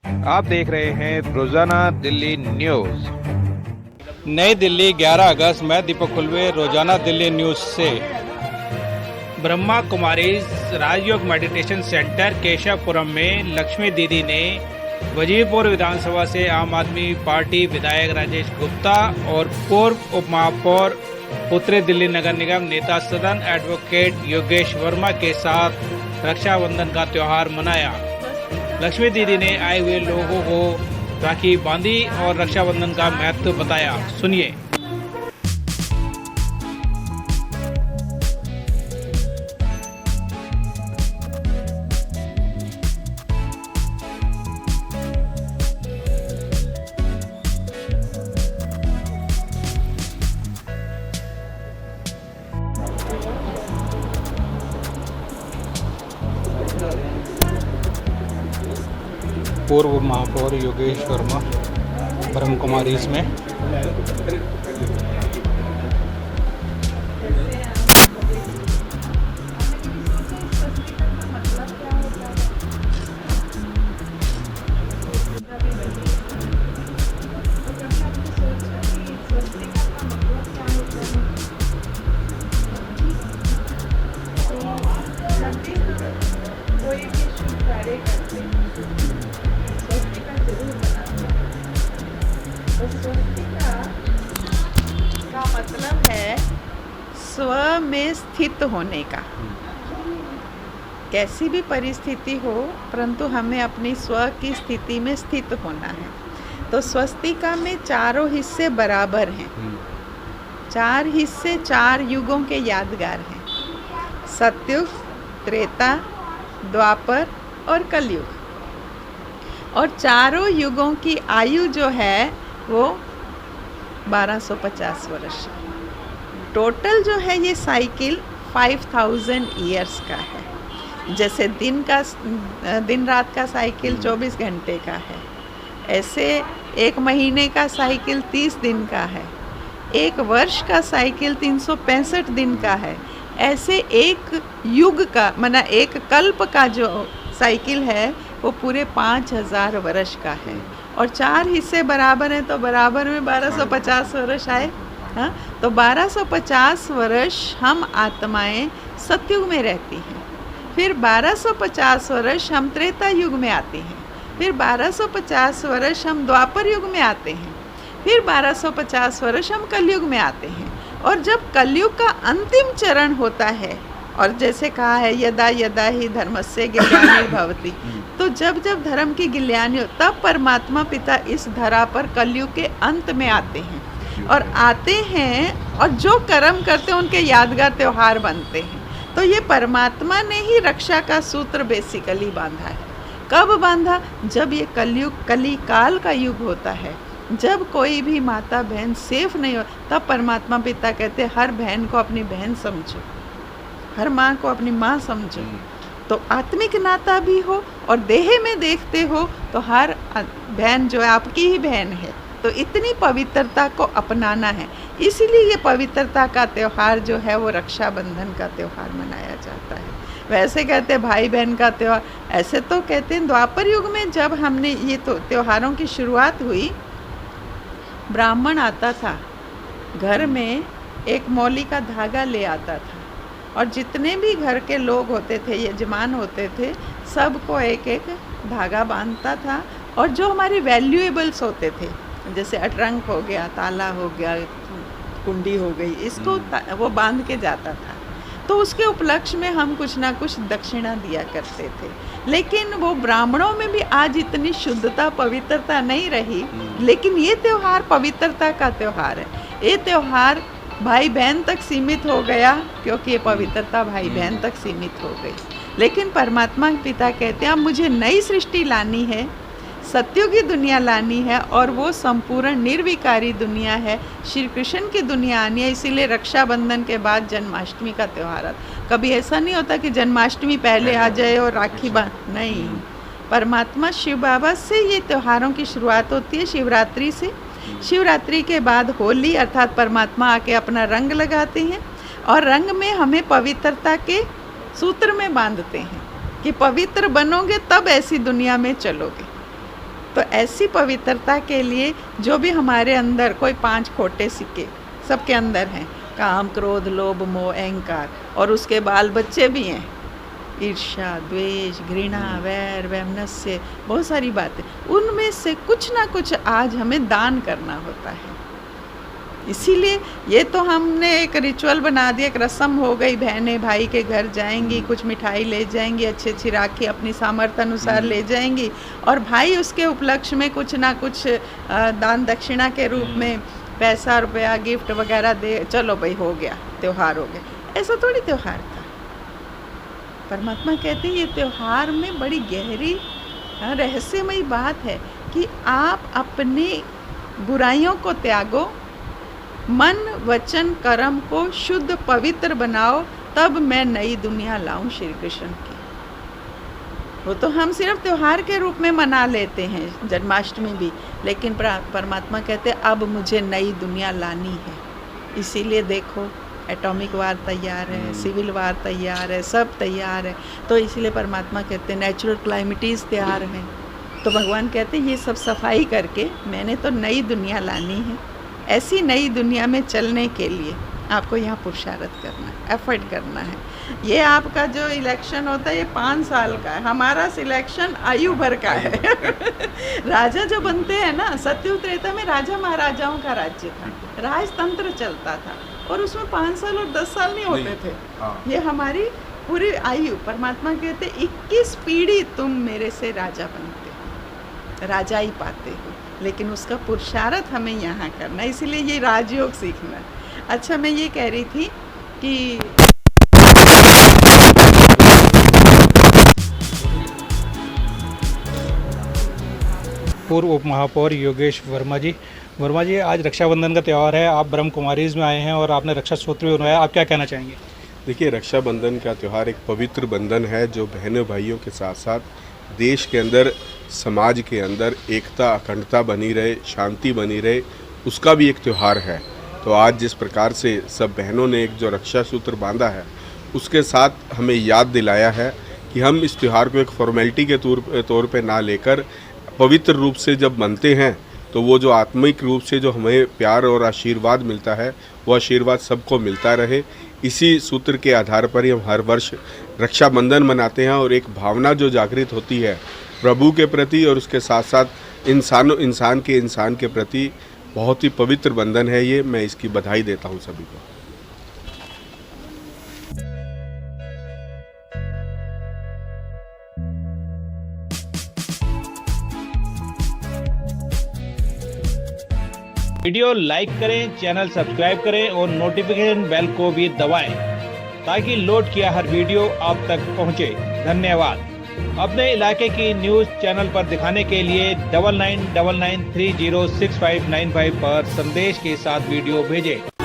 आप देख रहे हैं रोजाना दिल्ली न्यूज। नई दिल्ली 11 अगस्त। मैं दीपक खुलवे, रोजाना दिल्ली न्यूज से। ब्रह्मा कुमारी राजयोग मेडिटेशन सेंटर केशवपुरम में लक्ष्मी दीदी ने वजीरपुर विधानसभा से आम आदमी पार्टी विधायक राजेश गुप्ता और पूर्व उप महापौर उत्तरी दिल्ली नगर निगम नेता सदन एडवोकेट योगेश वर्मा के साथ रक्षाबंधन का त्योहार मनाया। लक्ष्मी दीदी ने आए हुए लोगों को राखी बांधी और रक्षाबंधन का महत्व बताया। सुनिए। पूर्व महापौर योगेश वर्मा ब्रह्म कुमारी इसमें का मतलब है स्व में स्थित होने का। कैसी भी परिस्थिति हो, परंतु हमें अपनी स्व की स्थिति में स्थित होना है। तो स्वस्तिका में चारों हिस्से बराबर हैं। चार हिस्से चार युगों के यादगार हैं: सतयुग, त्रेता, द्वापर और कलयुग। और चारों युगों की आयु जो है वो 1250 वर्ष। टोटल जो है ये साइकिल 5000 ईयर्स का है। जैसे दिन रात का साइकिल 24 घंटे का है, ऐसे एक महीने का साइकिल 30 दिन का है, एक वर्ष का साइकिल 365 दिन का है। ऐसे एक युग का माना एक कल्प का जो साइकिल है वो पूरे 5000 वर्ष का है। और चार हिस्से बराबर हैं तो बराबर में 1250 वर्ष आए। हाँ, तो 1250 वर्ष हम आत्माएं सतयुग में रहती हैं। फिर 1250 वर्ष हम त्रेता युग में आते हैं। फिर 1250 वर्ष हम द्वापर युग में आते हैं। फिर 1250 वर्ष हम कलयुग में आते हैं। और जब कलयुग का अंतिम चरण होता है, और जैसे कहा है यदा यदा ही धर्मस्य ग्लानिर् भवति, तो जब जब धर्म की गिल्यानी हो तब परमात्मा पिता इस धरा पर कलयुग के अंत में आते हैं। और आते हैं और जो कर्म करते हैं उनके यादगार त्योहार बनते हैं। तो ये परमात्मा ने ही रक्षा का सूत्र बेसिकली बांधा है। कब बांधा? जब ये कलयुग कली काल का युग होता है, जब कोई भी माता बहन सेफ नहीं हो, तब परमात्मा पिता कहते हैं हर बहन को अपनी बहन समझो, हर माँ को अपनी माँ समझो। तो आत्मिक नाता भी हो और देह में देखते हो तो हर बहन जो है आपकी ही बहन है। तो इतनी पवित्रता को अपनाना है। इसीलिए ये पवित्रता का त्यौहार जो है वो रक्षाबंधन का त्यौहार मनाया जाता है। वैसे कहते हैं भाई बहन का त्यौहार, ऐसे तो कहते हैं द्वापर युग में जब हमने ये तो त्योहारों की शुरुआत हुई, ब्राह्मण आता था घर में, एक मौली का धागा ले आता था और जितने भी घर के लोग होते थे, यजमान होते थे, सबको एक एक धागा बांधता था। और जो हमारे वैल्यूएबल्स होते थे, जैसे अटरंक हो गया, ताला हो गया, कुंडी हो गई, इसको वो बांध के जाता था। तो उसके उपलक्ष्य में हम कुछ ना कुछ दक्षिणा दिया करते थे। लेकिन वो ब्राह्मणों में भी आज इतनी शुद्धता पवित्रता नहीं रही। लेकिन ये त्यौहार पवित्रता का त्यौहार है। ये त्यौहार भाई बहन तक सीमित हो गया क्योंकि ये पवित्रता भाई बहन तक सीमित हो गई। लेकिन परमात्मा पिता कहते हैं अब मुझे नई सृष्टि लानी है, सत्युगी दुनिया लानी है, और वो संपूर्ण निर्विकारी दुनिया है, श्री कृष्ण की दुनिया आनी है। इसीलिए रक्षाबंधन के बाद जन्माष्टमी का त्यौहार आता। कभी ऐसा नहीं होता कि जन्माष्टमी पहले आ जाए और राखी बांध, नहीं। परमात्मा शिव बाबा से ये त्योहारों की शुरुआत होती है, शिवरात्रि से। शिवरात्रि के बाद होली अर्थात परमात्मा आके अपना रंग लगाते हैं और रंग में हमें पवित्रता के सूत्र में बांधते हैं कि पवित्र बनोगे तब ऐसी दुनिया में चलोगे। तो ऐसी पवित्रता के लिए जो भी हमारे अंदर कोई 5 खोटे सिक्के सबके अंदर हैं, काम, क्रोध, लोभ, मोह, अहंकार, और उसके बाल बच्चे भी हैं, ईर्ष्या, द्वेष, घृणा, वैर, वैमनस्य, बहुत सारी बातें, उनमें से कुछ ना कुछ आज हमें दान करना होता है। इसीलिए ये तो हमने एक रिचुअल बना दिया, एक रस्म हो गई, बहनें भाई के घर जाएंगी, कुछ मिठाई ले जाएंगी, अच्छी अच्छी राखी अपनी सामर्थ्य अनुसार ले जाएंगी, और भाई उसके उपलक्ष्य में कुछ ना कुछ दान दक्षिणा के रूप में पैसा, रुपया, गिफ्ट वगैरह दे, चलो भाई हो गया, त्यौहार हो गया। ऐसा थोड़ी त्यौहार था। परमात्मा कहते हैं ये त्यौहार में बड़ी गहरी रहस्यमयी बात है कि आप अपने बुराइयों को त्यागो, मन वचन कर्म को शुद्ध पवित्र बनाओ, तब मैं नई दुनिया लाऊं श्री कृष्ण की। वो तो हम सिर्फ त्योहार के रूप में मना लेते हैं, जन्माष्टमी भी, लेकिन परमात्मा कहते अब मुझे नई दुनिया लानी है। इसीलिए देखो एटॉमिक वार तैयार है, सिविल वार तैयार है, सब तैयार है। तो इसीलिए परमात्मा कहते हैं नेचुरल क्लाइमेटीज तैयार हैं। तो भगवान कहते हैं ये सब सफाई करके मैंने तो नई दुनिया लानी है। ऐसी नई दुनिया में चलने के लिए आपको यहाँ पुरुषार्थ करना है, एफर्ट करना है। ये आपका जो इलेक्शन होता है ये 5 साल का है, हमारा सिलेक्शन आयु भर का है। राजा जो बनते हैं ना, सत्ययुग त्रेता में राजा महाराजाओं का राज्य था, राजतंत्र चलता था, और उसमें 5 साल और 10 साल नहीं होते थे। ये हमारी पूरी आयु, परमात्मा कहते 21 पीढ़ी तुम मेरे से राजा बनते, राजा ही पाते हो, लेकिन उसका पुरुषार्थ हमें यहाँ करना है। इसीलिए ये राजयोग सीखना है। अच्छा, मैं ये कह रही थी कि पूर्व उप महापौर योगेश वर्मा जी, आज रक्षाबंधन का त्यौहार है, आप ब्रह्म कुमारीज में आए हैं और आपने रक्षा सूत्र भी बनवाया, आप क्या कहना चाहेंगे? देखिए, रक्षाबंधन का त्यौहार एक पवित्र बंधन है जो बहनों भाइयों के साथ साथ देश के अंदर, समाज के अंदर एकता, अखंडता बनी रहे, शांति बनी रहे, उसका भी एक त्यौहार है। तो आज जिस प्रकार से सब बहनों ने एक जो रक्षा सूत्र बांधा है, उसके साथ हमें याद दिलाया है कि हम इस त्यौहार को एक फॉर्मेलिटी के तौर पे ना लेकर पवित्र रूप से जब मनते हैं, तो वो जो आत्मिक रूप से जो हमें प्यार और आशीर्वाद मिलता है, वो आशीर्वाद सबको मिलता रहे। इसी सूत्र के आधार पर ही हम हर वर्ष रक्षाबंधन मनाते हैं, और एक भावना जो जागृत होती है प्रभु के प्रति, और उसके साथ साथ इंसान के प्रति बहुत ही पवित्र बंधन है ये। मैं इसकी बधाई देता हूँ सभी को। वीडियो लाइक करें, चैनल सब्सक्राइब करें और नोटिफिकेशन बेल को भी दबाएं ताकि लोड किया हर वीडियो आप तक पहुंचे। धन्यवाद। अपने इलाके की न्यूज़ चैनल पर दिखाने के लिए 9999306595 पर संदेश के साथ वीडियो भेजें।